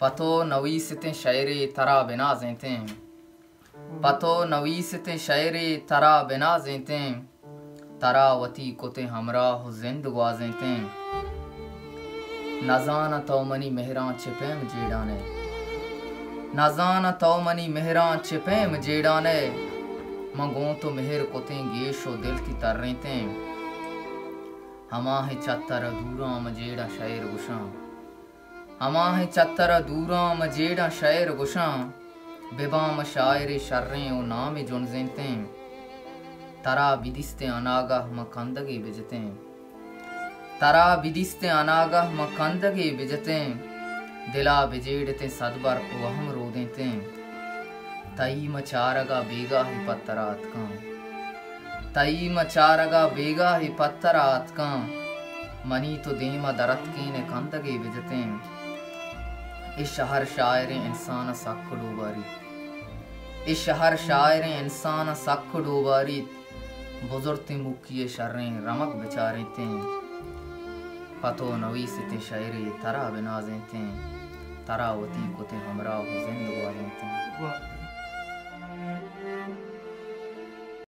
पतो नवीसते शायरे तरा बिना ज़ेते पतो नवीसते शायरे तरा बिना ज़ेते तरा वती कोते हमरा हो जिंद ग्वाज़ेते नज़ाना तो मनी मेहरां छिपेम जेड़ाने नज़ाना तो मनी मेहरां छिपेम जेड़ाने मंगों तो मेहर कोते गेशो दिल की तररेते हमा है चत्तर दूरा मजेड़ा शायर गुशा हमा है चत्तर दूरा मजेड़ा शायर गुशा बेबाम शायर शर्रें ओ नाम जुनजेते तरा बिदिस्ते अनागाह मकंदगे बिजते तरा बिदिस्ते अनागाह मकंदगे बिजते दिला बिजेड़ते सदबर वहम रो देते तई मचारगा बेगा ही पत्तरात का तई मचारगा बेगा ही पत्तरात का मनी तो देमा दरत के ने कंदगे बिजते इस शहर शायर इंसान सख डूबारी इस शहर शायर इंसान सख डूबारी बुजुर्ग मुखिए शर्रें रमक बेचारे थे पतो नवीसते शायरे तरा बिनाज़ें थे तरा वती कोते हमरा हो जिंद ग्वाज़ें थे।